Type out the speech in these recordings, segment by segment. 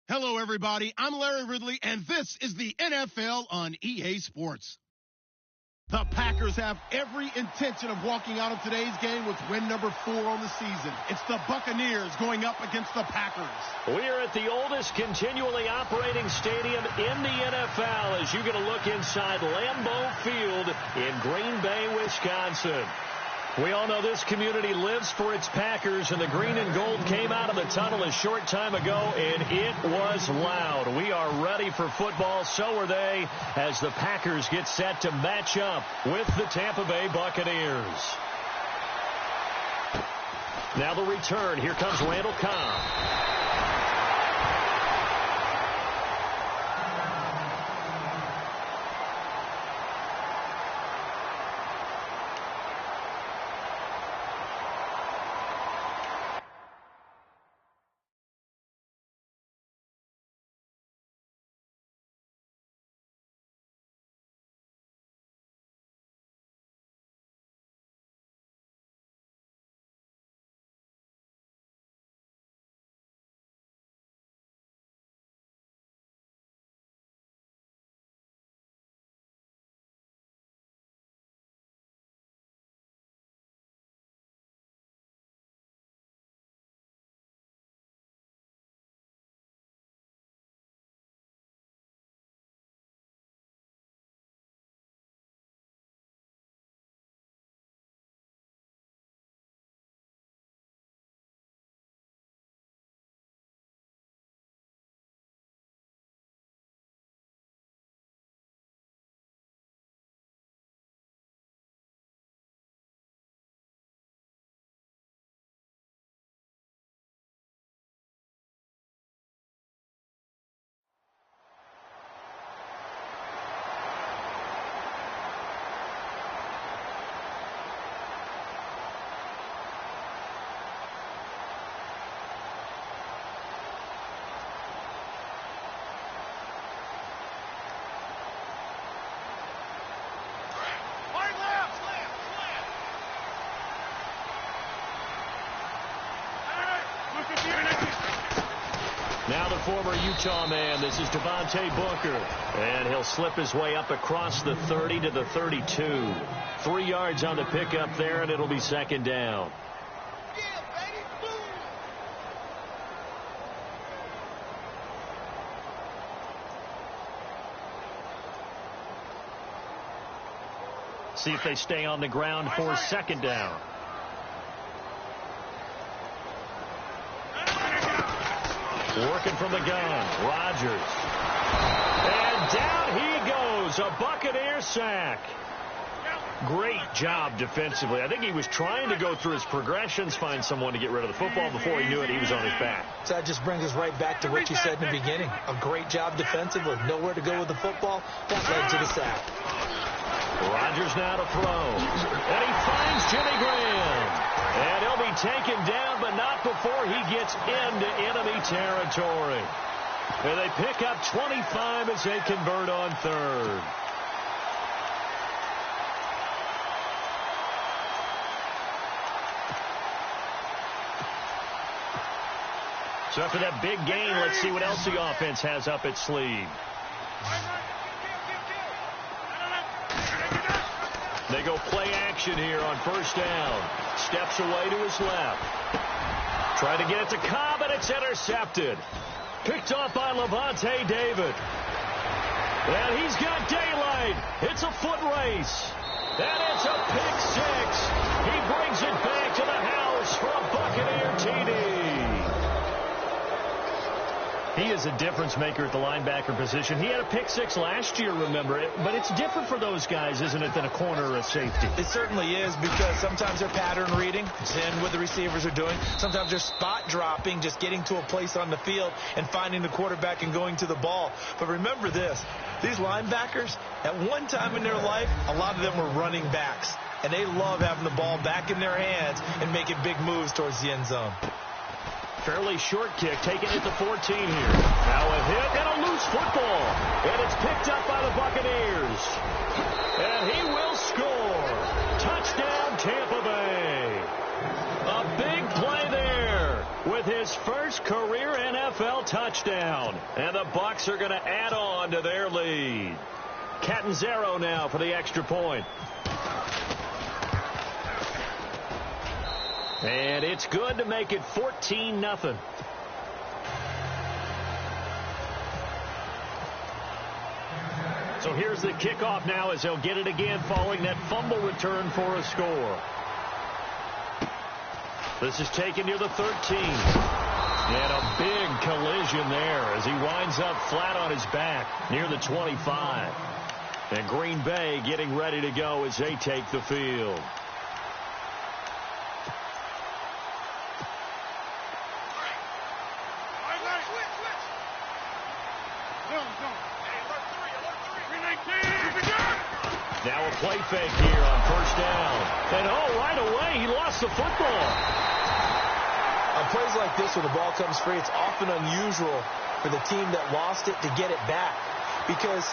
Hello, everybody. I'm Larry Ridley, and this is the NFL on EA Sports. The Packers have every intention of walking out of today's game with win number 4 on the season. It's the Buccaneers going up against the Packers. We are at the oldest continually operating stadium in the NFL as you get a look inside Lambeau Field in Green Bay, Wisconsin. We all know this community lives for its Packers, and the green and gold came out of the tunnel a short time ago, and it was loud. We are ready for football. So are they, as the Packers get set to match up with the Tampa Bay Buccaneers. Now the return. Here comes Randall Cobb. Now the former Utah man, this is Devontae Booker, and he'll slip his way up across the 30 to the 32. 3 yards on the pickup there, and it'll be second down. See if they stay on the ground for second down. Working from the gun, Rodgers. And down he goes, a Buccaneer sack. Great job defensively. I think he was trying to go through his progressions, find someone to get rid of the football. Before he knew it, he was on his back. So that just brings us right back to what you said in the beginning. A great job defensively. Nowhere to go with the football. That led to the sack. Rodgers now to throw. And he finds Jimmy Graham. And he'll be taken down, but not before he gets into enemy territory. And they pick up 25 as they convert on third. So after that big gain, let's see what else the offense has up its sleeve. They go play action here on first down. Steps away to his left. Try to get it to Cobb, and it's intercepted. Picked off by Levante David. And he's got daylight. It's a foot race. And it's a pick six. He brings it back to the house for a Buccaneer TD. He is a difference maker at the linebacker position. He had a pick six last year, remember it. But it's different for those guys, isn't it, than a corner or a safety? It certainly is, because sometimes they're pattern reading, seeing what the receivers are doing. Sometimes they're spot dropping, just getting to a place on the field and finding the quarterback and going to the ball. But remember this, these linebackers, at one time in their life, a lot of them were running backs. And they love having the ball back in their hands and making big moves towards the end zone. Fairly short kick, taking it to 14 here. Now a hit and a loose football. And it's picked up by the Buccaneers. And he will score. Touchdown, Tampa Bay. A big play there with his first career NFL NFL touchdown. And the Bucs are going to add on to their lead. Catanzaro now for the extra point. And it's good to make it 14-0. So here's the kickoff now as they'll get it again following that fumble return for a score. This is taken near the 13. And a big collision there as he winds up flat on his back near the 25. And Green Bay getting ready to go as they take the field. Now a play fake here on first down. And right away he lost the football. On plays like this where the ball comes free, it's often unusual for the team that lost it to get it back. Because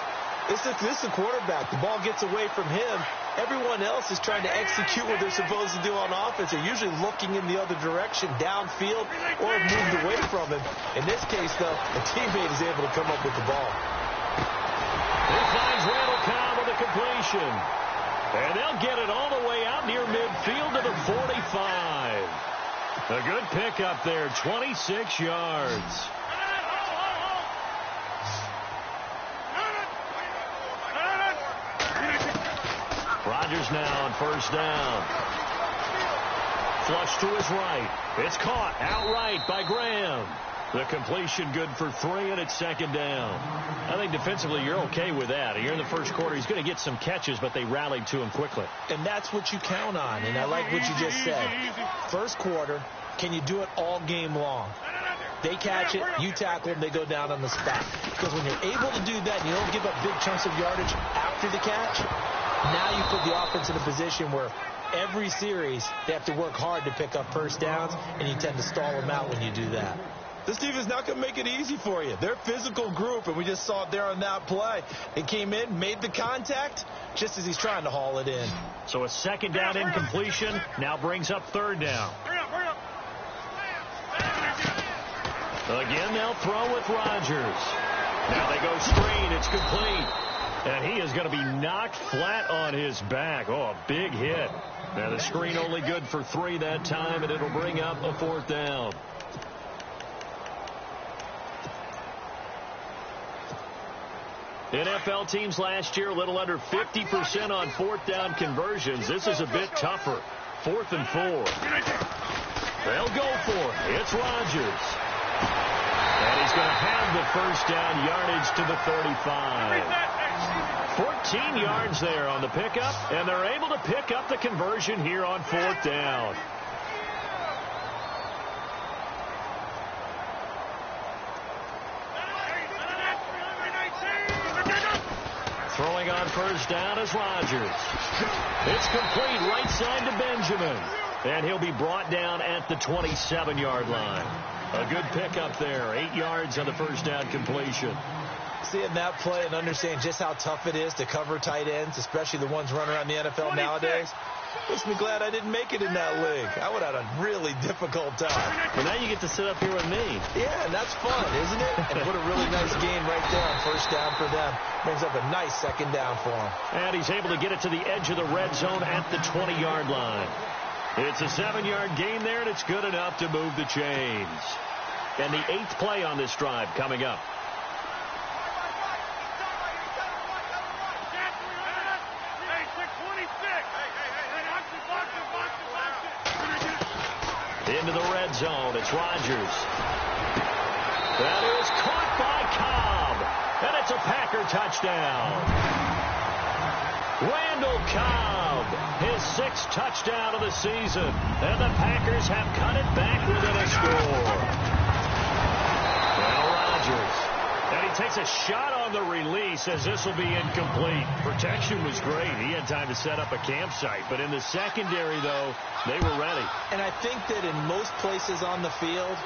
this is the quarterback. The ball gets away from him. Everyone else is trying to execute what they're supposed to do on offense. They're usually looking in the other direction, downfield, or have moved away from him. In this case, though, a teammate is able to come up with the ball. He finds Randall Cobb with a completion. And they'll get it all the way out near midfield to the 45. A good pickup there, 26 yards. Rodgers now on first down. Flush to his right. It's caught outright by Graham. The completion good for 3, and it's second down. I think defensively you're okay with that. Here in the first quarter, he's going to get some catches, but they rallied to him quickly. And that's what you count on, and I like what you just said. First quarter, can you do it all game long? They catch it, you tackle them, they go down on the spot. Because when you're able to do that and you don't give up big chunks of yardage after the catch, now you put the offense in a position where every series they have to work hard to pick up first downs, and you tend to stall them out when you do that. This team is not going to make it easy for you. They're a physical group, and we just saw it there on that play. They came in, made the contact, just as he's trying to haul it in. So a second down incompletion now brings up third down. Again, they'll throw with Rodgers. Now they go screen. It's complete. And he is going to be knocked flat on his back. Oh, a big hit. Now the screen only good for 3 that time, and it'll bring up a fourth down. NFL teams last year a little under 50% on fourth down conversions. This is a bit tougher. 4th and 4. They'll go for it. It's Rodgers. And he's going to have the first down yardage to the 35. 14 yards there on the pickup, and they're able to pick up the conversion here on fourth down. Throwing on first down is Rodgers. It's complete right side to Benjamin. And he'll be brought down at the 27-yard line. A good pickup there. 8 yards on the first down completion. Seeing that play and understanding just how tough it is to cover tight ends, especially the ones running around the NFL nowadays, makes me glad I didn't make it in that league. I would have had a really difficult time. Well, now you get to sit up here with me. Yeah, and that's fun, isn't it? And put a really nice gain right there on first down for them. Brings up a nice second down for him. And he's able to get it to the edge of the red zone at the 20-yard line. It's a 7-yard gain there, and it's good enough to move the chains. And the 8th play on this drive coming up. Into the red zone. It's Rodgers. That is caught by Cobb. And it's a Packer touchdown. Randall Cobb, his 6th touchdown of the season. And the Packers have cut it back within a score. Now Rodgers. And he takes a shot on the release as this will be incomplete. Protection was great. He had time to set up a campsite. But in the secondary, though, they were ready. And I think that in most places on the field,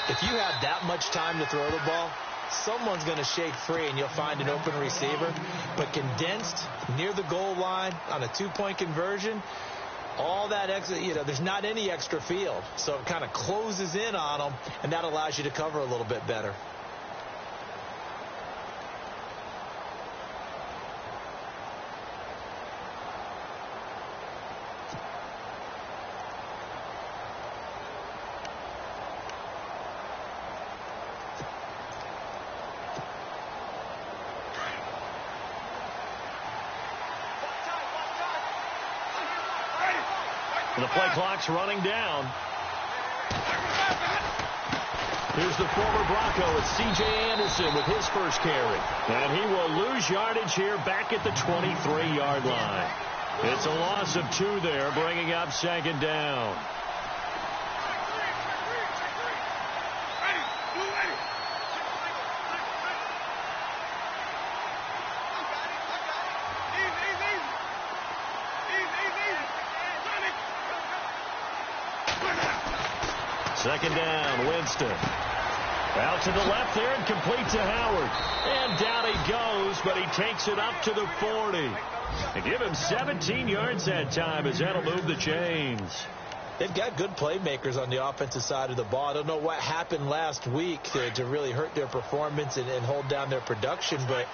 if you have that much time to throw the ball, someone's going to shake free and you'll find an open receiver. But condensed near the goal line on a 2-point conversion, all that extra, there's not any extra field. So it kind of closes in on them, and that allows you to cover a little bit better. The play clock's running down. Here's the former Bronco. It's C.J. Anderson with his first carry. And he will lose yardage here back at the 23-yard line. It's a loss of 2 there, bringing up second down. Second down, Winston. Out to the left there and complete to Howard. And down he goes, but he takes it up to the 40. And give him 17 yards that time as that'll move the chains. They've got good playmakers on the offensive side of the ball. I don't know what happened last week to really hurt their performance and hold down their production, but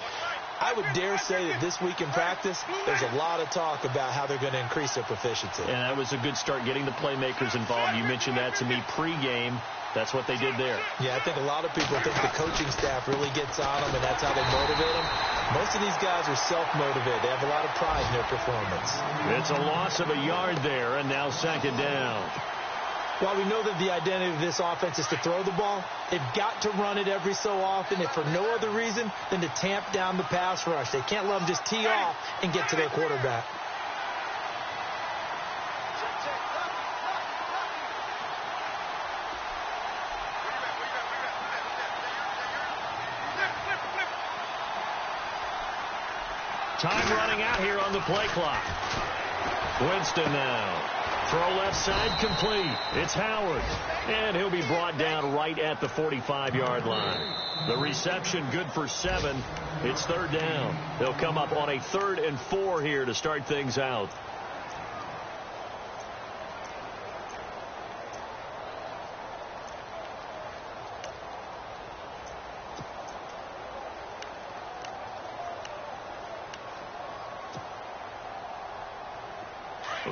I would dare say that this week in practice, there's a lot of talk about how they're going to increase their proficiency. And that was a good start getting the playmakers involved. You mentioned that to me pregame. That's what they did there. Yeah, I think a lot of people think the coaching staff really gets on them, and that's how they motivate them. Most of these guys are self-motivated. They have a lot of pride in their performance. It's a loss of a yard there, and now second down. While we know that the identity of this offense is to throw the ball, they've got to run it every so often, if for no other reason than to tamp down the pass rush. They can't let them just tee off and get to their quarterback. Time running out here on the play clock. Winston now. Throw left side complete. It's Howard. And he'll be brought down right at the 45-yard line. The reception good for 7. It's third down. They'll come up on a 3rd and 4 here to start things out.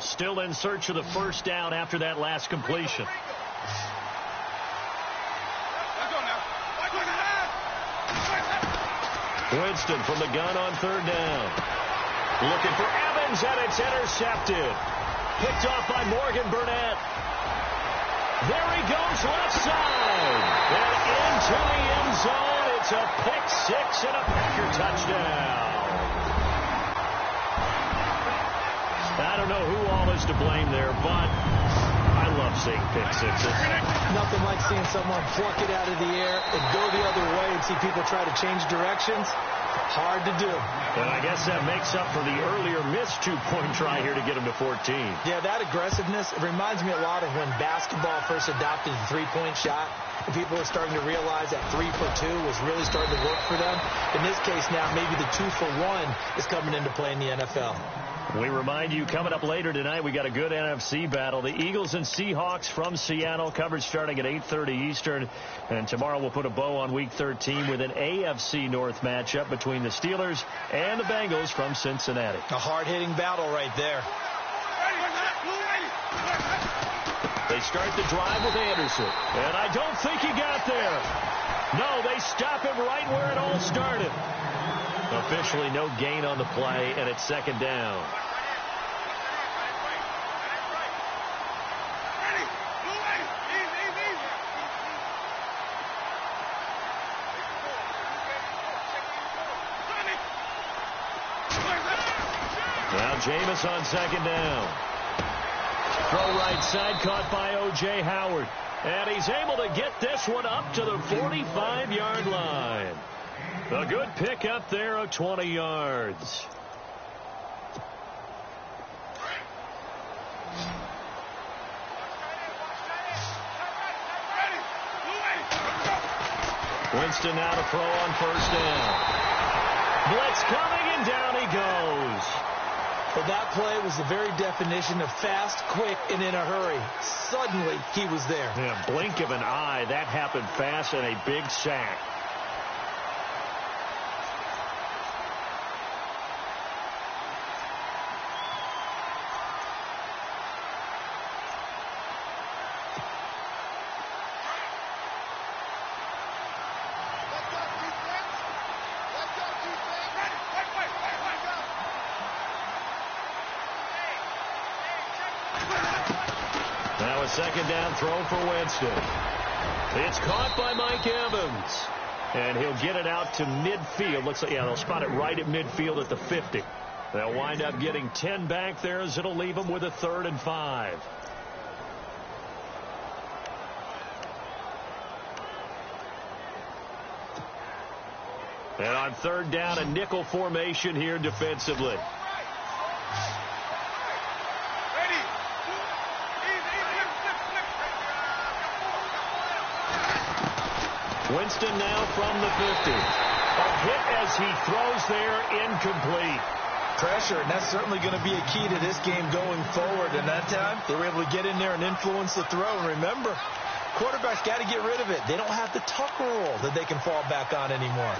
Still in search of the first down after that last completion. Winston from the gun on 3rd down. Looking for Evans, and it's intercepted. Picked off by Morgan Burnett. There he goes, left side. And into the end zone. It's a pick 6 and a Packer touchdown. I don't know who all is to blame there, but I love seeing pick 6s. Nothing like seeing someone pluck it out of the air and go the other way and see people try to change directions. Hard to do. And I guess that makes up for the earlier missed 2-point try here to get him to 14. Yeah, that aggressiveness, it reminds me a lot of when basketball first adopted the 3-point shot. And people were starting to realize that 3 for 2 was really starting to work for them. In this case now, maybe the 2 for 1 is coming into play in the NFL. We remind you, coming up later tonight, we got a good NFC battle. The Eagles and Seahawks from Seattle, coverage starting at 8:30 Eastern. And tomorrow we'll put a bow on Week 13 with an AFC North matchup between the Steelers and the Bengals from Cincinnati. A hard-hitting battle right there. They start the drive with Anderson. And I don't think he got there. No, they stop him right where it all started. Officially no gain on the play, and it's second down. Now Jameis on second down. Throw right side, caught by O.J. Howard. And he's able to get this one up to the 45-yard line. A good pickup there of 20 yards. Winston now to throw on first down. Blitz coming, and down he goes. Well, that play was the very definition of fast, quick, and in a hurry. Suddenly, he was there. Yeah, blink of an eye. That happened fast and a big sack. Now a second down throw for Winston. It's caught by Mike Evans. And he'll get it out to midfield. Looks like, yeah, they'll spot it right at midfield at the 50. They'll wind up getting 10 back there as it'll leave them with a 3rd and 5. And on 3rd down, a nickel formation here defensively. Winston now from the 50. A hit as he throws there, incomplete. Pressure, and that's certainly going to be a key to this game going forward. And that time, they were able to get in there and influence the throw. And remember, quarterbacks got to get rid of it. They don't have the tuck rule that they can fall back on anymore.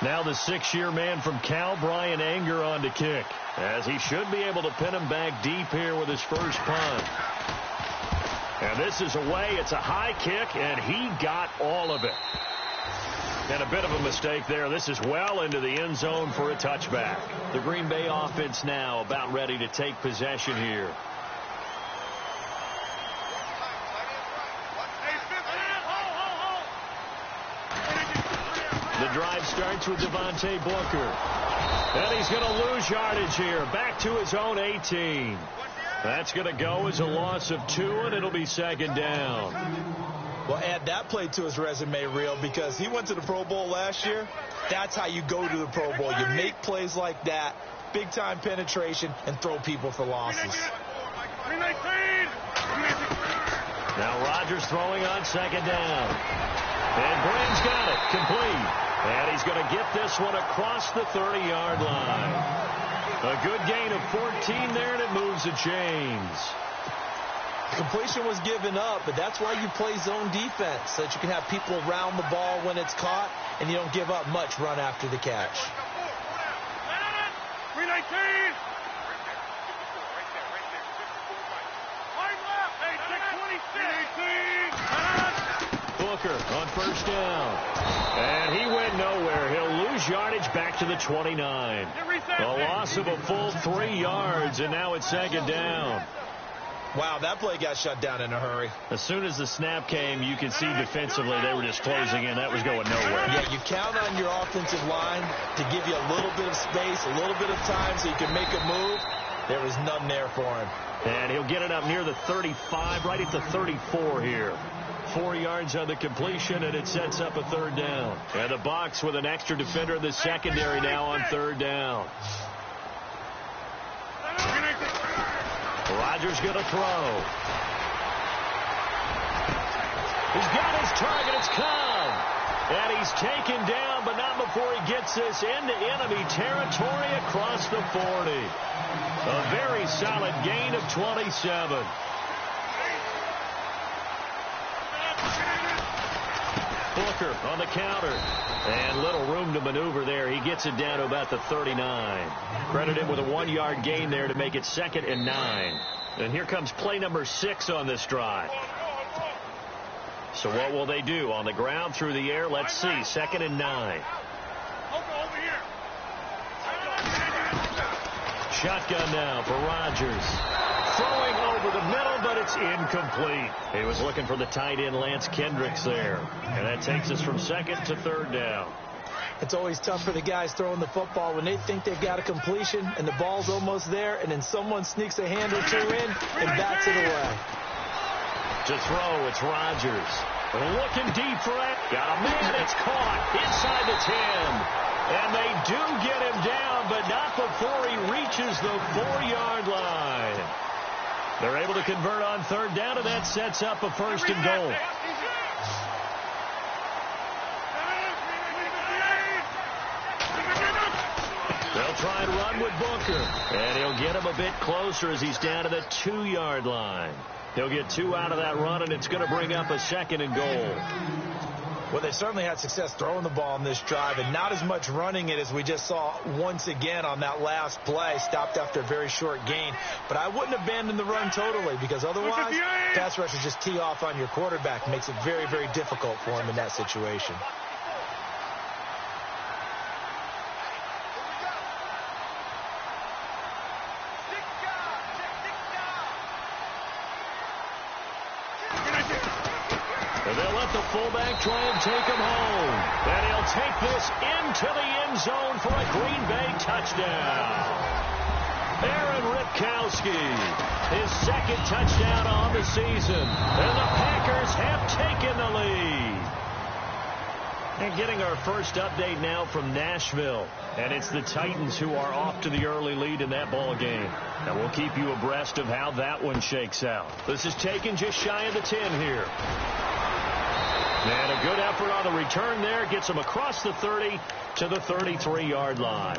Now the 6-year man from Cal, Brian Anger, on to kick, as he should be able to pin him back deep here with his first punt. And this is away. It's a high kick, and he got all of it. And a bit of a mistake there. This is well into the end zone for a touchback. The Green Bay offense now about ready to take possession here. The drive starts with Devontae Booker. And he's going to lose yardage here. Back to his own 18. That's going to go as a loss of 2, and it'll be 2nd down. Well, add that play to his resume, Real, because he went to the Pro Bowl last year. That's how you go to the Pro Bowl. You make plays like that, big-time penetration, and throw people for losses. Now Rodgers throwing on 2nd down. And Graham's got it, complete. And he's going to get this one across the 30-yard line. A good gain of 14 there, and it moves the chains. Completion was given up, but that's why you play zone defense, so that you can have people around the ball when it's caught, and you don't give up much run after the catch. 319! Booker on 1st down. And he went nowhere. He'll lose yardage back to the 29. A loss of a full 3 yards, and now it's 2nd down. Wow, that play got shut down in a hurry. As soon as the snap came, you could see defensively they were just closing in. That was going nowhere. Yeah, you count on your offensive line to give you a little bit of space, a little bit of time so you can make a move. There was none there for him. And he'll get it up near the 35, right at the 34 here. 4 yards on the completion, and it sets up a 3rd down. And the Bucs with an extra defender in the secondary now on 3rd down. Rodgers going to throw. He's got his target. It's Cobb. And he's taken down, but not before he gets this into enemy territory across the 40. A very solid gain of 27. Booker on the counter. And little room to maneuver there. He gets it down to about the 39. Credit him with a 1-yard gain there to make it 2nd and 9. And here comes play number 6 on this drive. So what will they do? On the ground, through the air? Let's see. 2nd and 9. Shotgun now for Rodgers. Throwing over the middle, but it's incomplete. He was looking for the tight end, Lance Kendricks, there. And that takes us from 2nd to 3rd down. It's always tough for the guys throwing the football when they think they've got a completion and the ball's almost there, and then someone sneaks a hand or 2 in and bats it away. To throw, it's Rodgers. Looking deep for it. Got a man. It's caught inside the 10. And they do get him down, but not before he reaches the 4-yard line. They're able to convert on 3rd down, and that sets up a 1st and goal. They'll try and run with Booker. And he'll get him a bit closer as he's down to the 2-yard line. He'll get 2 out of that run, and it's going to bring up a 2nd and goal. Well, they certainly had success throwing the ball in this drive, and not as much running it as we just saw once again on that last play. Stopped after a very short gain. But I wouldn't abandon the run totally, because otherwise, pass rushers just tee off on your quarterback. Makes it very, very difficult for him in that situation. Fullback try and take him home. And he'll take this into the end zone for a Green Bay touchdown. Aaron Ripkowski, his 2nd touchdown on the season. And the Packers have taken the lead. And getting our first update now from Nashville. And it's the Titans who are off to the early lead in that ball game. And we'll keep you abreast of how that one shakes out. This is taken just shy of the 10 here. And a good effort on the return there. Gets him across the 30 to the 33-yard line.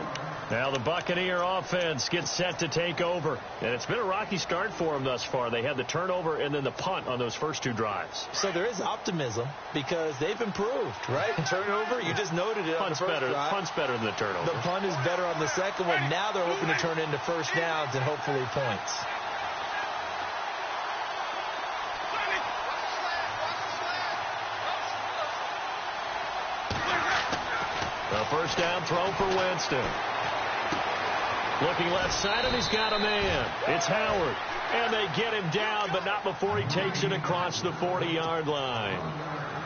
Now the Buccaneer offense gets set to take over. And it's been a rocky start for them thus far. They had the turnover and then the punt on those first 2 drives. So there is optimism because they've improved, right? Turnover, you just noted it on the first drive. Punt's better than the turnover. The punt is better on the second one. Now they're hoping to turn into first downs and hopefully points. The first down throw for Winston. Looking left side, and he's got a man. It's Howard. And they get him down, but not before he takes it across the 40-yard line.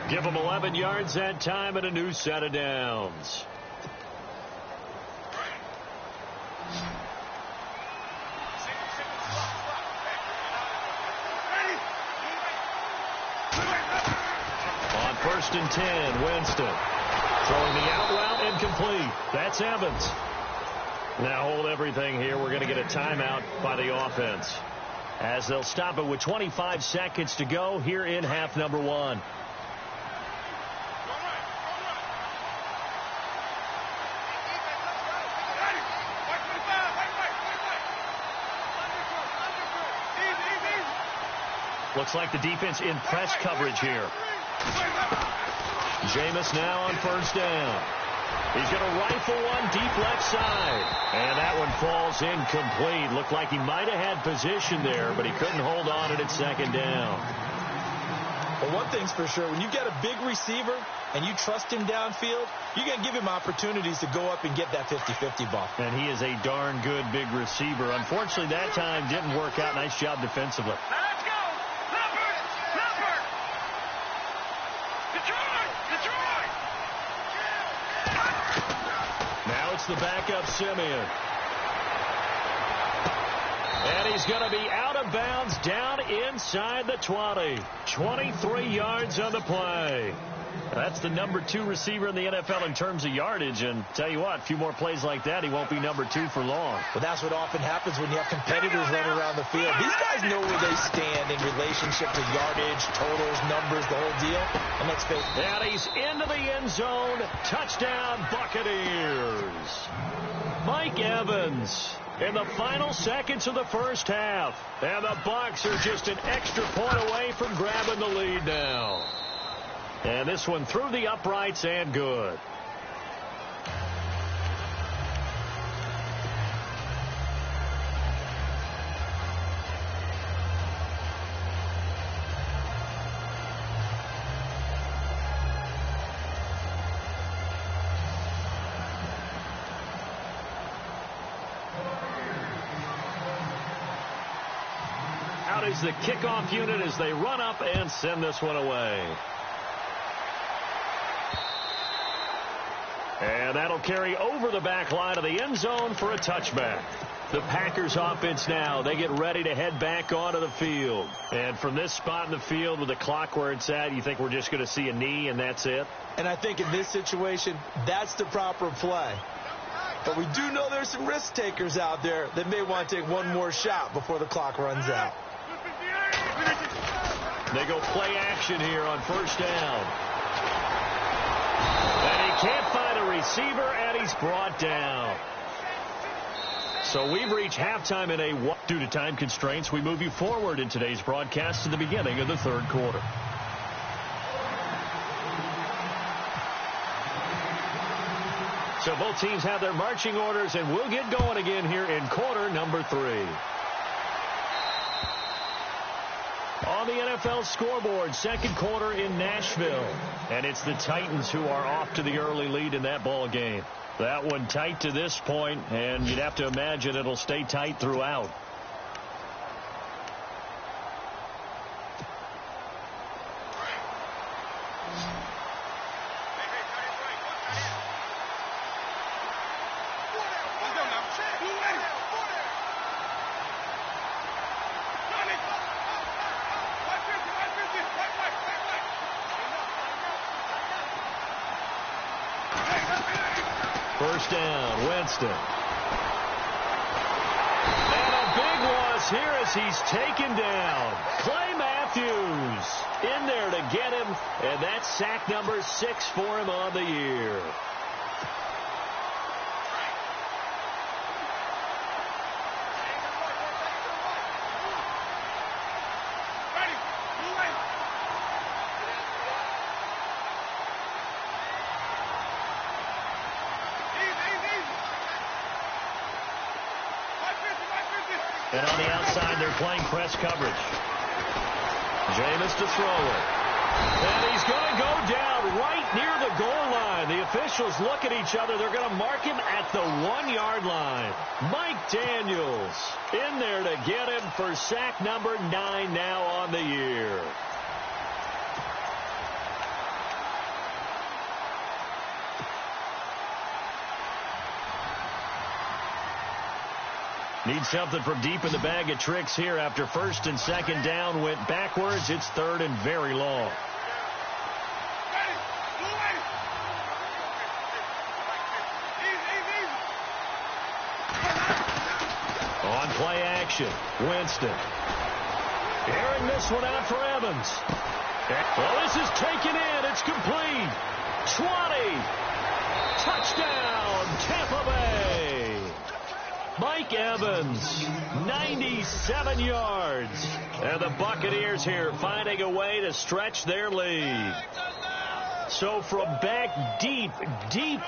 Give him 11 yards that time and a new set of downs. On 1st and 10, Winston. Throwing the out route incomplete. That's Evans. Now hold everything here. We're going to get a timeout by the offense, as they'll stop it with 25 seconds to go here in half number 1. Looks like the defense in press coverage here. Jameis now on 1st down. He's going to rifle one deep left side. And that one falls incomplete. Looked like he might have had position there, but he couldn't hold on at 2nd down. Well, one thing's for sure. When you get a big receiver and you trust him downfield, you're going to give him opportunities to go up and get that 50-50 ball. And he is a darn good big receiver. Unfortunately, that time didn't work out. Nice job defensively. The backup Simeon. And he's going to be out of bounds down inside the 20. 23 yards on the play. That's the number 2 receiver in the NFL in terms of yardage. And tell you what, a few more plays like that, he won't be number 2 for long. But that's what often happens when you have competitors running around the field. These guys know where they stand in relationship to yardage, totals, numbers, the whole deal. And let's face it. And he's into the end zone. Touchdown, Buccaneers. Mike Evans in the final seconds of the first half. And the Bucs are just an extra point away from grabbing the lead now. And this one through the uprights and good. Out is the kickoff unit as they run up and send this one away. And that'll carry over the back line of the end zone for a touchback. The Packers offense now, they get ready to head back onto the field. And from this spot in the field with the clock where it's at, you think we're just going to see a knee and that's it? And I think in this situation, that's the proper play. But we do know there's some risk takers out there that may want to take one more shot before the clock runs out. They go play action here on 1st down. And he can't find a receiver, and he's brought down. So we've reached halftime in a one. Due to time constraints, we move you forward in today's broadcast to the beginning of the third quarter. So both teams have their marching orders, and we'll get going again here in quarter number 3. On the NFL scoreboard, second quarter in Nashville. And it's the Titans who are off to the early lead in that ball game. That one tight to this point, and you'd have to imagine it'll stay tight throughout. First down, Winston. And a big loss here as he's taken down. Clay Matthews in there to get him, and that's sack number 6 for him on the year. And on the outside, they're playing press coverage. Jameis to throw it. And he's going to go down right near the goal line. The officials look at each other. They're going to mark him at the 1-yard line. Mike Daniels in there to get him for sack number 9 now on the year. Need something from deep in the bag of tricks here after first and second down went backwards. It's third and very long. On play action, Winston. Airing this one out for Evans. Well, this is taken in. It's complete. 20. Touchdown, Tampa Bay. Mike Evans, 97 yards. And the Buccaneers here finding a way to stretch their lead. So from back deep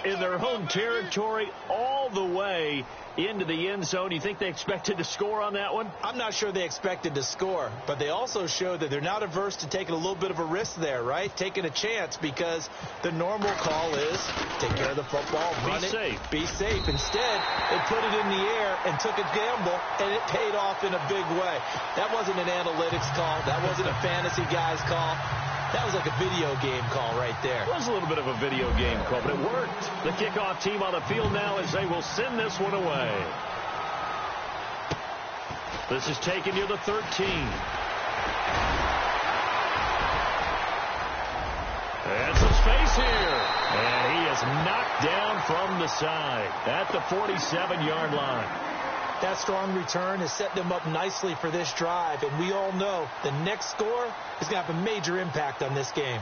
in their home territory all the way into the end zone, you think they expected to score on that one? I'm not sure they expected to score, but they also showed that they're not averse to taking a little bit of a risk there, right? Taking a chance, because the normal call is take care of the football, run it, be safe. Instead, they put it in the air and took a gamble, and it paid off in a big way. That wasn't an analytics call. That wasn't a fantasy guy's call. That was like a video game call right there. It was a little bit of a video game call, but it worked. The kickoff team on the field now as they will send this one away. This is taken near the 13. And some space here. And he is knocked down from the side at the 47-yard line. That strong return has set them up nicely for this drive, and we all know the next score is going to have a major impact on this game.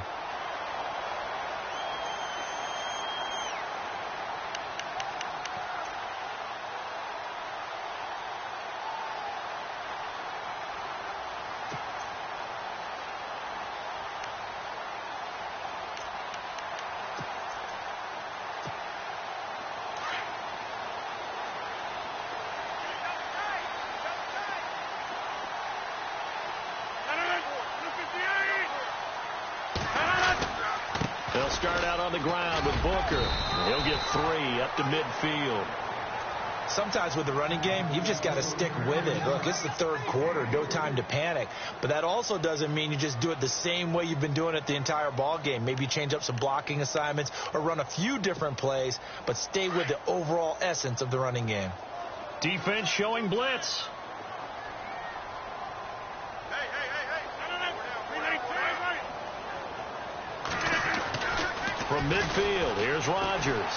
They'll start out on the ground with Booker. He'll get 3 up to midfield. Sometimes with the running game, you've just got to stick with it. Look, it's the third quarter, no time to panic. But that also doesn't mean you just do it the same way you've been doing it the entire ball game. Maybe change up some blocking assignments or run a few different plays, but stay with the overall essence of the running game. Defense showing blitz. From midfield, here's Rodgers.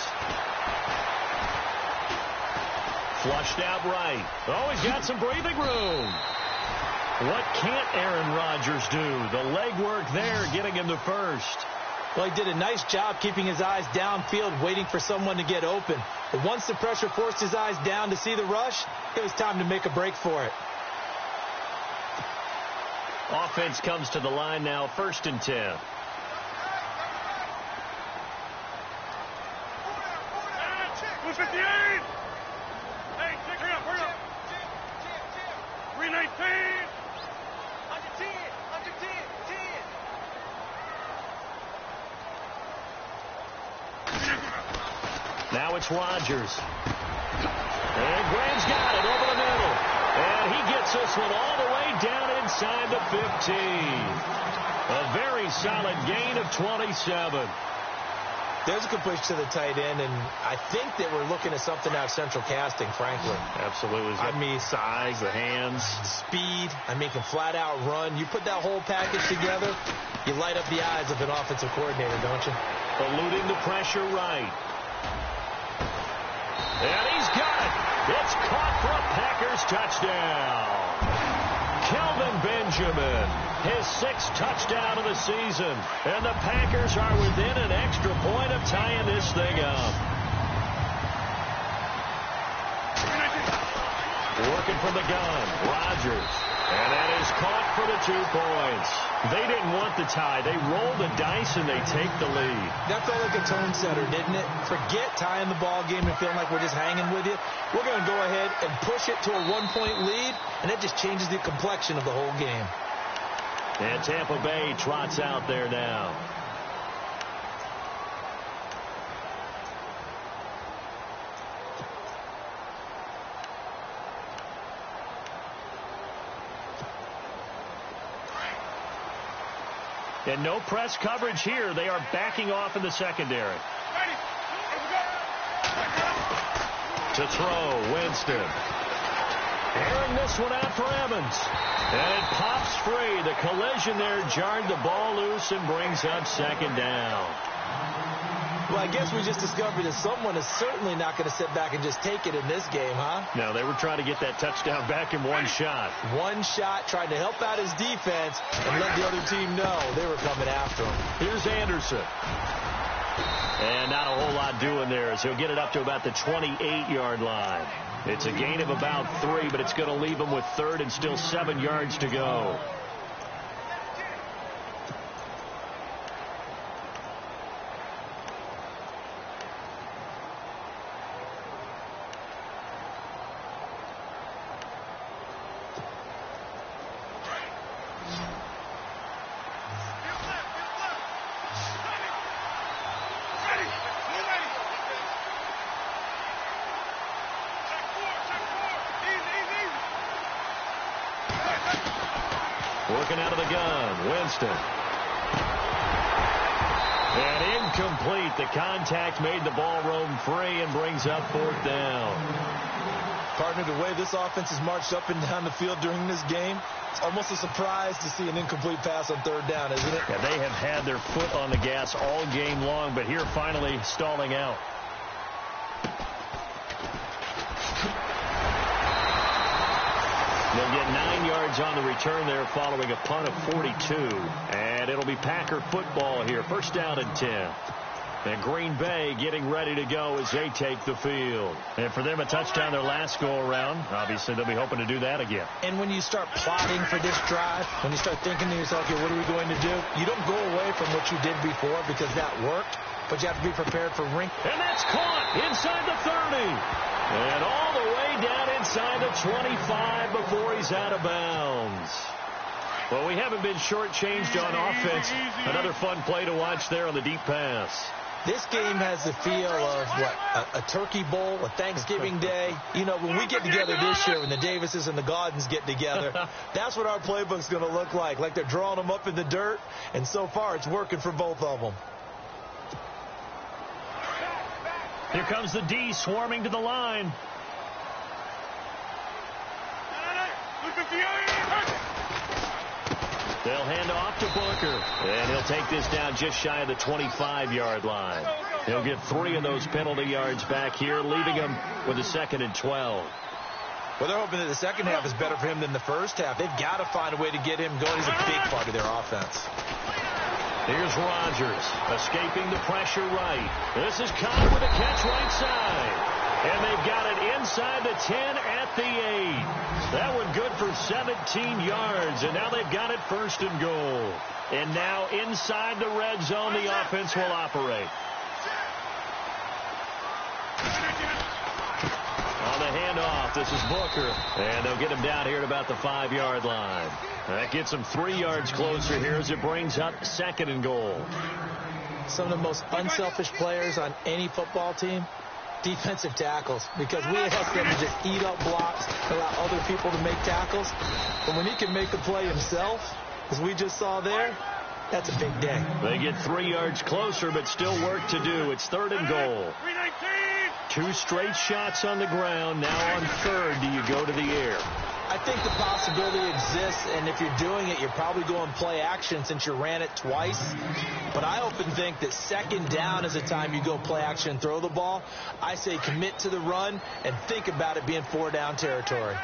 Flushed out right. Oh, he's got some breathing room. What can't Aaron Rodgers do? The legwork there getting him the first. Well, he did a nice job keeping his eyes downfield, waiting for someone to get open. But once the pressure forced his eyes down to see the rush, it was time to make a break for it. Offense comes to the line now, 1st and 10. Hey, check her out, hurry up. 319. Under 10, 10. Now it's Rodgers. And Graham's got it over the middle. And he gets this one all the way down inside the 15. A very solid gain of 27. There's a completion to the tight end, and I think that we're looking at something out of central casting, frankly. Absolutely. I mean, size, the hands. Speed. I mean, can flat out run. You put that whole package together, you light up the eyes of an offensive coordinator, don't you? Eluding the pressure right. And he's got it. It's caught for a Packers touchdown. Kelvin Benjamin, his 6th touchdown of the season. And the Packers are within an extra point of tying this thing up. Working from the gun, Rodgers. And that is caught for the 2 points. They didn't want the tie. They rolled the dice and they take the lead. That felt like a tone setter, didn't it? Forget tying the ball game and feeling like we're just hanging with you. We're going to go ahead and push it to a 1-point lead, and that just changes the complexion of the whole game. And Tampa Bay trots out there now. And no press coverage here. They are backing off in the secondary. To throw, Winston. Airing this one out for Evans. And it pops free. The collision there jarred the ball loose and brings up 2nd down. Well, I guess we just discovered that someone is certainly not going to sit back and just take it in this game, huh? No, they were trying to get that touchdown back in one shot. One shot, trying to help out his defense and let the other team know they were coming after him. Here's Anderson. And not a whole lot doing there as he'll get it up to about the 28-yard line. It's a gain of about 3, but it's going to leave him with 3rd and still 7 yards to go. Working out of the gun, Winston. And incomplete. The contact made the ball roam free and brings up 4th down. Partner, the way this offense has marched up and down the field during this game, it's almost a surprise to see an incomplete pass on 3rd down, isn't it? Yeah, they have had their foot on the gas all game long, but here finally stalling out. They'll get 9 yards on the return there following a punt of 42. And it'll be Packer football here. 1st down and 10. And Green Bay getting ready to go as they take the field. And for them, a touchdown their last go-around. Obviously, they'll be hoping to do that again. And when you start plotting for this drive, when you start thinking to yourself, okay, what are we going to do? You don't go away from what you did before because that worked, but you have to be prepared for And that's caught inside the 30. And all the way down inside the 25 before he's out of bounds. Well, we haven't been shortchanged on offense. Another fun play to watch there on the deep pass. This game has the feel of, a Turkey Bowl, a Thanksgiving Day. You know, when we get together this year, when the Davises and the Gaudens get together, that's what our playbook's going to look like they're drawing them up in the dirt, and so far it's working for both of them. Here comes the D swarming to the line. They'll hand off to Booker, and he'll take this down just shy of the 25-yard line. He'll get 3 of those penalty yards back here, leaving him with a 2nd and 12. Well, they're hoping that the second half is better for him than the first half. They've got to find a way to get him going. He's a big part of their offense. Here's Rodgers, escaping the pressure right. This is Cobb with a catch right side. And they've got it inside the 10 at the 8. That one good for 17 yards, and now they've got it 1st and goal. And now inside the red zone, the offense will operate. On the handoff, this is Booker. And they'll get him down here at about the 5-yard line. That gets him 3 yards closer here as it brings up 2nd and goal. Some of the most unselfish players on any football team, defensive tackles, because we ask them to just eat up blocks, allow other people to make tackles. But when he can make the play himself, as we just saw there, that's a big day. They get 3 yards closer, but still work to do. It's 3rd and goal. 2 straight shots on the ground. Now on 3rd, do you go to the air? I think the possibility exists, and if you're doing it, you're probably going play action since you ran it twice. But I often think that 2nd down is the time you go play action and throw the ball. I say commit to the run and think about it being 4-down territory.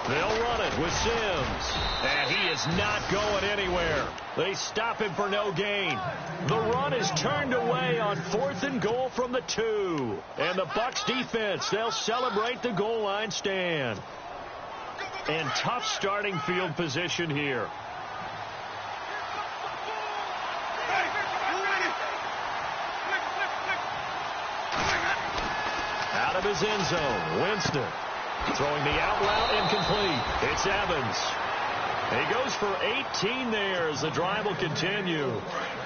They'll run it with Sims. And he is not going anywhere. They stop him for no gain. The run is turned away on 4th and goal from the 2. And the Bucs defense, they'll celebrate the goal line stand. And tough starting field position here. Out of his end zone, Winston. Throwing the out route incomplete. It's Evans. He goes for 18 there as the drive will continue.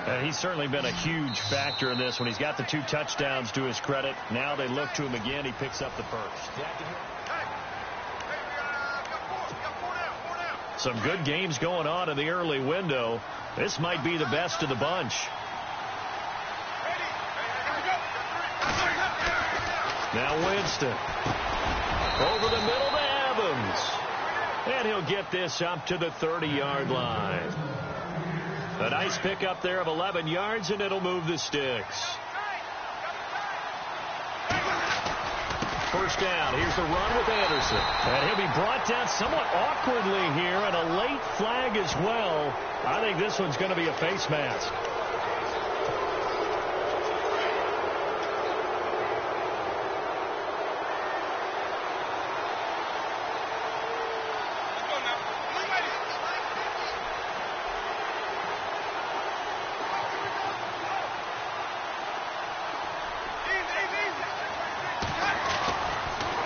And he's certainly been a huge factor in this when he's got the 2 touchdowns to his credit. Now they look to him again. He picks up the 1st. Some good games going on in the early window. This might be the best of the bunch. Now Winston. Over the middle to Evans. And he'll get this up to the 30-yard line. A nice pickup there of 11 yards, and it'll move the sticks. 1st down. Here's the run with Anderson. And he'll be brought down somewhat awkwardly here, and a late flag as well. I think this one's going to be a face mask.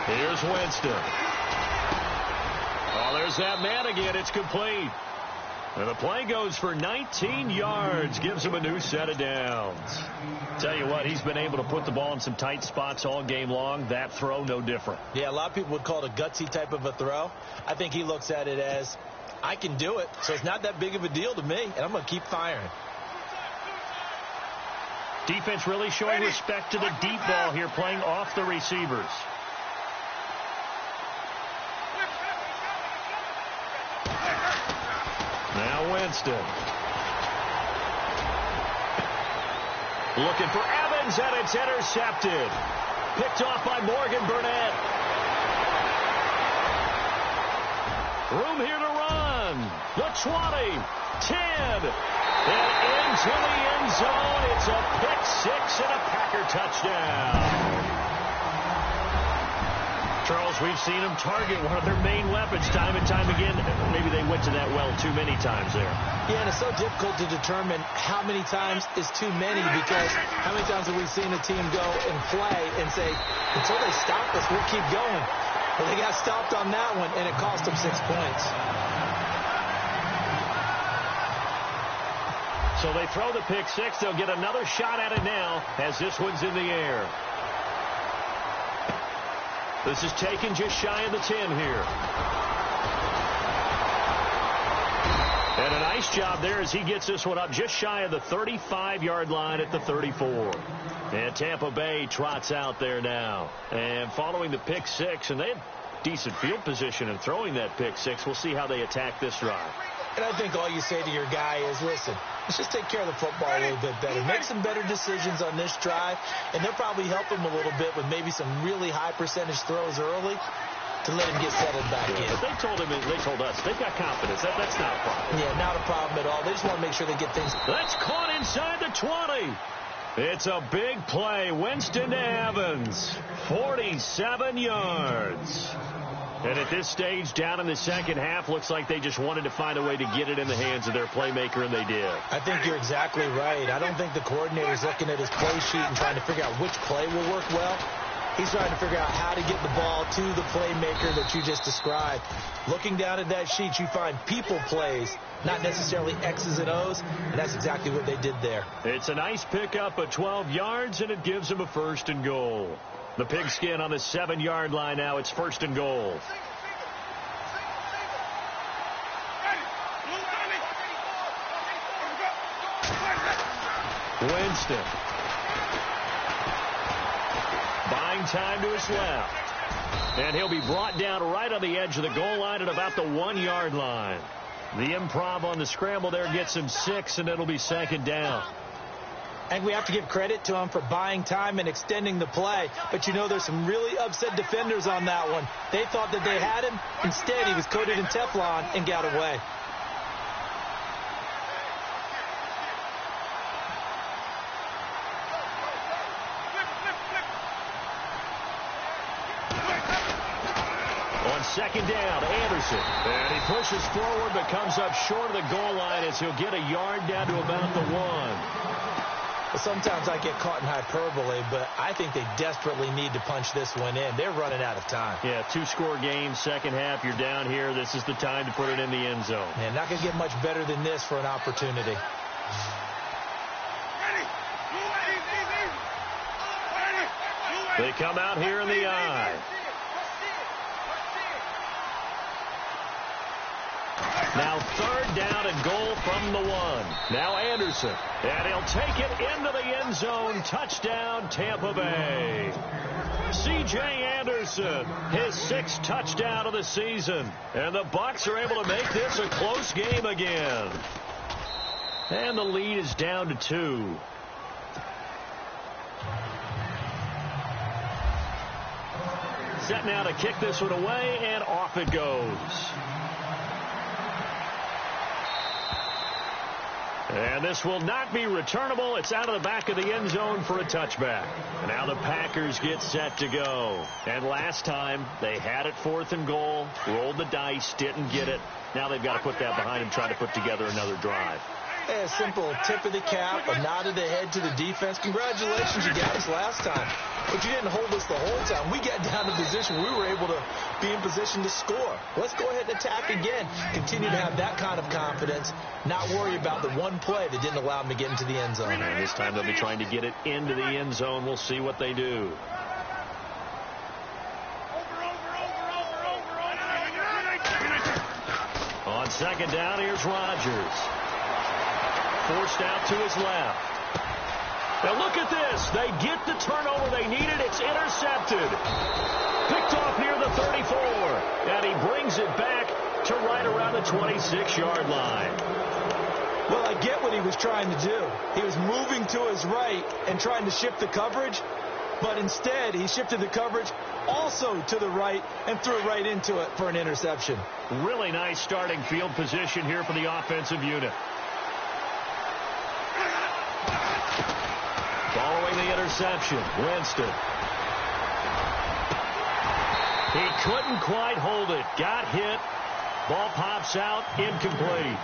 Here's Winston. Oh, there's that man again. It's complete. And the play goes for 19 yards. Gives him a new set of downs. Tell you what, he's been able to put the ball in some tight spots all game long. That throw, no different. Yeah, a lot of people would call it a gutsy type of a throw. I think he looks at it as, I can do it, so it's not that big of a deal to me, and I'm going to keep firing. Defense really showing respect to the deep ball here, playing off the receivers. Now Winston. Looking for Evans, and it's intercepted. Picked off by Morgan Burnett. Room here to run. The 20, 10, and into the end zone. It's a pick six and a Packer touchdown. Charles, we've seen them target one of their main weapons time and time again. Maybe they went to that well too many times there. Yeah, and it's so difficult to determine how many times is too many, because how many times have we seen a team go and play and say, until they stop us, we'll keep going. But they got stopped on that one, and it cost them 6 points. So they throw the pick six. They'll get another shot at it now as this one's in the air. This is taken just shy of the 10 here. And a nice job there as he gets this one up just shy of the 35-yard line at the 34. And Tampa Bay trots out there now. And following the pick six, and they had decent field position in throwing that pick six. We'll see how they attack this drive. And I think all you say to your guy is, listen, let's just take care of the football a little bit better. Make some better decisions on this drive, and they'll probably help him a little bit with maybe some really high percentage throws early to let him get settled back in. But they told us, they've got confidence. That's not a problem. Yeah, not a problem at all. They just want to make sure they get things. That's caught inside the 20. It's a big play. Winston to Evans, 47 yards. And at this stage, down in the second half, looks like they just wanted to find a way to get it in the hands of their playmaker, and they did. I think you're exactly right. I don't think the coordinator's looking at his play sheet and trying to figure out which play will work well. He's trying to figure out how to get the ball to the playmaker that you just described. Looking down at that sheet, you find people plays, not necessarily X's and O's, and that's exactly what they did there. It's a nice pickup of 12 yards, and it gives them a 1st and goal. The Pigskin on the 7-yard line now. It's 1st and goal. Winston. Buying time to his left. And he'll be brought down right on the edge of the goal line at about the 1-yard line. The improv on the scramble there gets him 6, and it'll be 2nd down. And we have to give credit to him for buying time and extending the play. But, you know, there's some really upset defenders on that one. They thought that they had him. Instead, he was coated in Teflon and got away. On 2nd down, Anderson. And he pushes forward but comes up short of the goal line as he'll get a yard down to about the 1. Well, sometimes I get caught in hyperbole, but I think they desperately need to punch this one in. They're running out of time. Yeah, 2-score game, second half. You're down here. This is the time to put it in the end zone. Man, not going to get much better than this for an opportunity. They come out here in the eye. Now 3rd down and goal from the 1. Now Anderson. And he'll take it into the end zone. Touchdown, Tampa Bay. C.J. Anderson, his 6th touchdown of the season. And the Bucs are able to make this a close game again. And the lead is down to 2. Set now to kick this one away, and off it goes. And this will not be returnable. It's out of the back of the end zone for a touchback. And now the Packers get set to go. And last time, they had it 4th and goal, rolled the dice, didn't get it. Now they've got to put that behind and try to put together another drive. A simple tip of the cap, a nod of the head to the defense. Congratulations, you got us last time. But you didn't hold us the whole time. We got down to position. We were able to be in position to score. Let's go ahead and attack again. Continue to have that kind of confidence. Not worry about the one play that didn't allow them to get into the end zone. And this time they'll be trying to get it into the end zone. We'll see what they do. On 2nd down, here's Rodgers. Forced out to his left. Now look at this. They get the turnover they needed. It's intercepted. Picked off near the 34. And he brings it back to right around the 26-yard line. Well, I get what he was trying to do. He was moving to his right and trying to shift the coverage. But instead, he shifted the coverage also to the right and threw right into it for an interception. Really nice starting field position here for the offensive unit. Following the interception, Winston. He couldn't quite hold it. Got hit. Ball pops out, incomplete.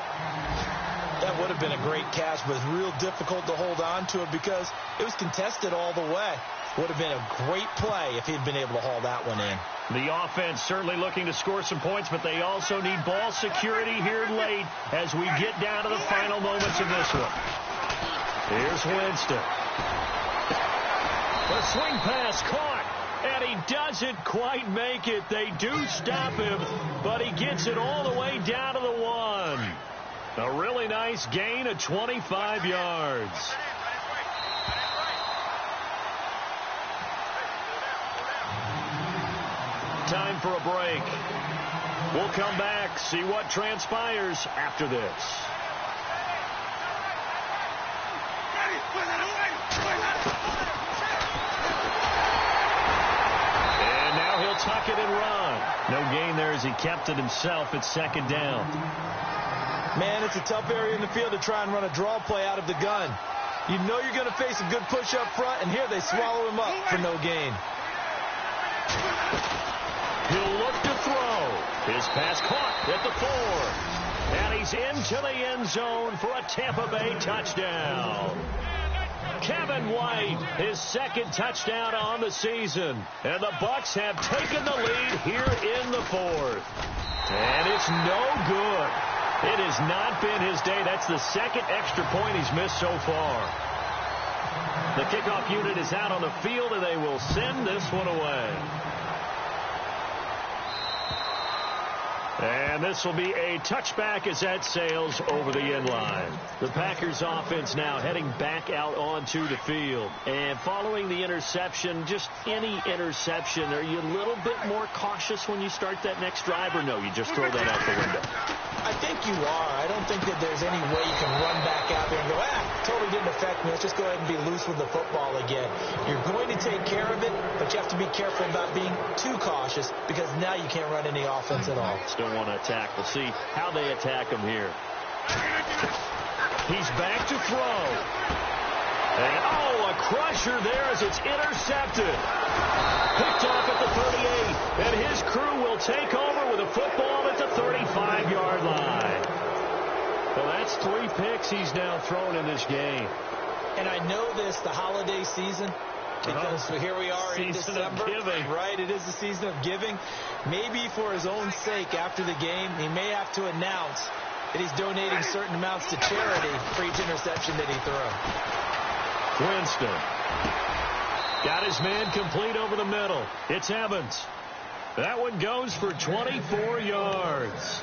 That would have been a great catch, but it's real difficult to hold on to it because it was contested all the way. Would have been a great play if he'd been able to haul that one in. The offense certainly looking to score some points, but they also need ball security here late as we get down to the final moments of this one. Here's Winston. The swing pass caught, and he doesn't quite make it. They do stop him, but he gets it all the way down to the 1. A really nice gain of 25 yards. Time for a break. We'll come back, see what transpires after this. No gain there as he kept it himself at second down. Man, it's a tough area in the field to try and run a draw play out of the gun. You know you're going to face a good push up front, and here they swallow him up for no gain. He'll look to throw. His pass caught at the 4. And he's into the end zone for a Tampa Bay touchdown. Kevin White, his second touchdown on the season. And the Bucs have taken the lead here in the 4th. And it's no good. It has not been his day. That's the second extra point he's missed so far. The kickoff unit is out on the field, and they will send this one away. And this will be a touchback as that sails over the end line. The Packers offense now heading back out onto the field. And following the interception, just any interception, are you a little bit more cautious when you start that next drive, or no, you just throw that out the window? I think you are. I don't think that there's any way you can run back out there and go, totally didn't affect me. Let's just go ahead and be loose with the football again. You're going to take care of it, but you have to be careful about being too cautious because now you can't run any offense at all. Still want to attack. We'll see how they attack him here. He's back to throw. And, a crusher there as it's intercepted. Picked off at the 38, and his crew will take over with a football at the 35-yard line. Well, that's 3 picks he's now thrown in this game. And I know this, the holiday season, because here we are in December. Of giving. Right, it is the season of giving. Maybe for his own sake after the game, he may have to announce that he's donating certain amounts to charity for each interception that he throws. Winston got his man complete over the middle. It's Evans. That one goes for 24 yards.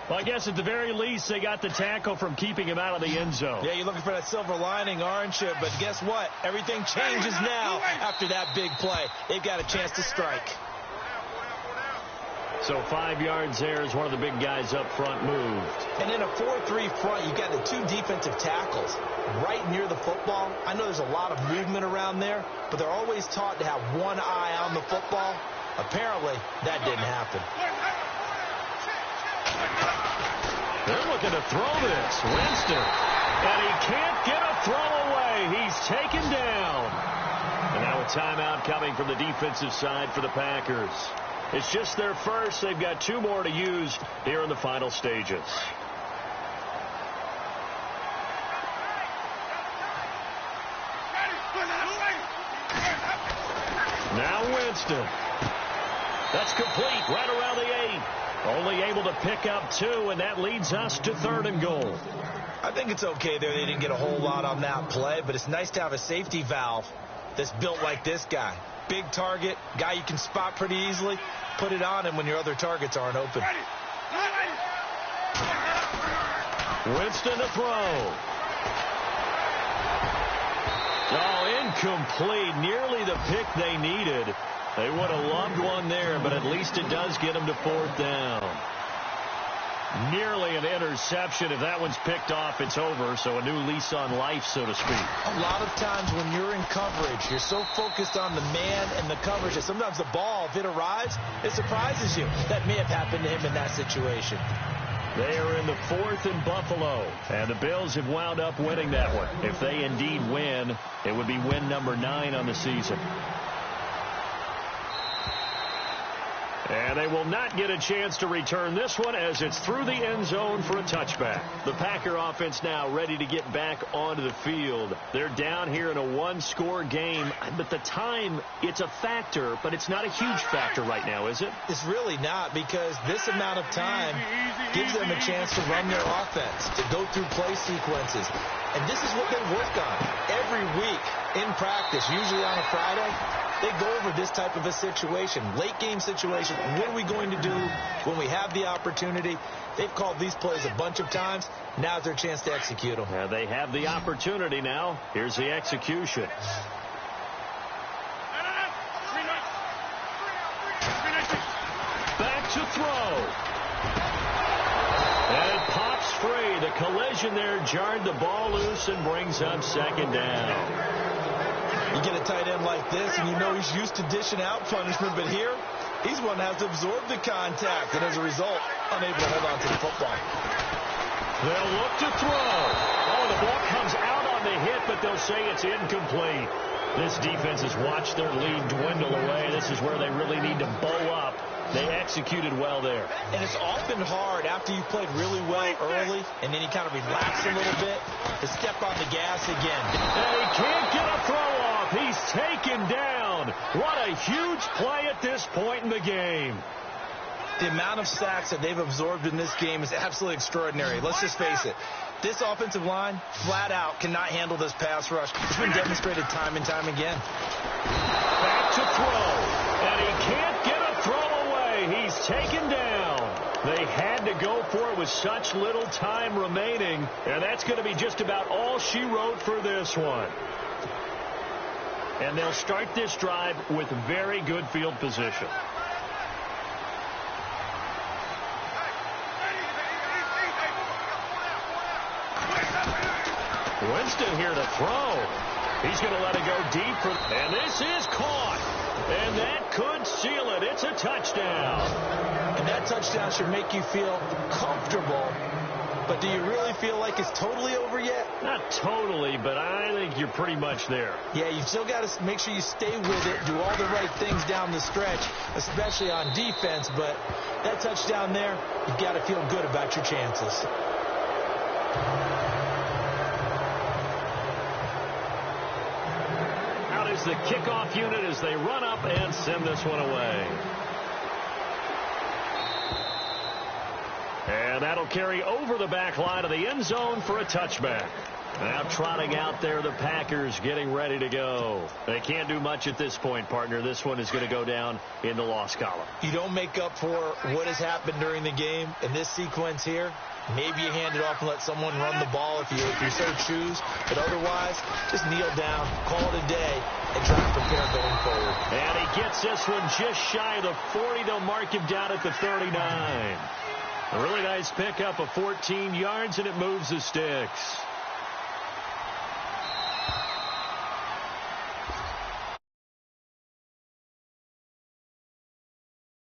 Well, I guess at the very least they got the tackle from keeping him out of the end zone. Yeah, you're looking for that silver lining, aren't you? But guess what? Everything changes now after that big play. They've got a chance to strike. So 5 yards there as one of the big guys up front moved. And in a 4-3 front, you've got the 2 defensive tackles right near the football. I know there's a lot of movement around there, but they're always taught to have one eye on the football. Apparently, that didn't happen. They're looking to throw this. Winston. And he can't get a throw away. He's taken down. And now a timeout coming from the defensive side for the Packers. It's just their first. They've got 2 more to use here in the final stages. Now Winston. That's complete right around the 8. Only able to pick up 2, and that leads us to 3rd and goal. I think it's okay there. They didn't get a whole lot on that play, but it's nice to have a safety valve that's built like this guy. Big target, guy you can spot pretty easily. Put it on him when your other targets aren't open. Winston to throw. Incomplete. Nearly the pick they needed. They would have loved one there, but at least it does get them to 4th down. Nearly an interception. If that one's picked off, it's over. So a new lease on life, so to speak. A lot of times when you're in coverage, you're so focused on the man and the coverage that sometimes the ball, if it arrives, it surprises you. That may have happened to him in that situation. They are in the 4th in Buffalo, and the Bills have wound up winning that one. If they indeed win, it would be win number 9 on the season. And they will not get a chance to return this one as it's through the end zone for a touchback. The Packer offense now ready to get back onto the field. They're down here in a 1-score game. But the time, it's a factor, but it's not a huge factor right now, is it? It's really not, because this amount of time gives them a chance to run their offense, to go through play sequences. And this is what they work on every week in practice, usually on a Friday. They go over this type of a situation, late game situation. What are we going to do when we have the opportunity? They've called these plays a bunch of times. Now's their chance to execute them. Yeah, they have the opportunity now. Here's the execution. Back to throw. And it pops free. The collision there jarred the ball loose and brings up 2nd down. You get a tight end like this, and you know he's used to dishing out punishment, but here, He's one that has to absorb the contact, and as a result, unable to hold on to the football. They'll look to throw. Oh, the ball comes out on the hit, but they'll say it's incomplete. This defense has watched their lead dwindle away. This is where they really need to bow up. They executed well there. And it's often hard after you've played really well early and then you kind of relax a little bit to step on the gas again. And he can't get a throw off. He's taken down. What a huge play at this point in the game. The amount of sacks that they've absorbed in this game is absolutely extraordinary. Let's just face it. This offensive line, flat out, cannot handle this pass rush. It's been demonstrated time and time again. Back to throw. And he can't get a throw away. He's taken down. They had to go for it with such little time remaining. And that's going to be just about all she wrote for this one. And they'll start this drive with very good field position. Winston here to throw. He's going to let it go deep. And this is caught. And that could seal it. It's a touchdown. And that touchdown should make you feel comfortable. But do you really feel like it's totally over yet? Not totally, but I think you're pretty much there. Yeah, you've still got to make sure you stay with it, do all the right things down the stretch, especially on defense. But that touchdown there, you've got to feel good about your chances. Is the kickoff unit as they run up and send this one away. And that'll carry over the back line of the end zone for a touchback. Now trotting out there, the Packers getting ready to go. They can't do much at this point, partner. This one is going to go down in the loss column. You don't make up for what has happened during the game in this sequence here. Maybe you hand it off and let someone run the ball if you so choose. But otherwise, just kneel down, call it a day, and try to prepare going forward. And he gets this one just shy of the 40. They'll mark him down at the 39. A really nice pickup of 14 yards, and it moves the sticks.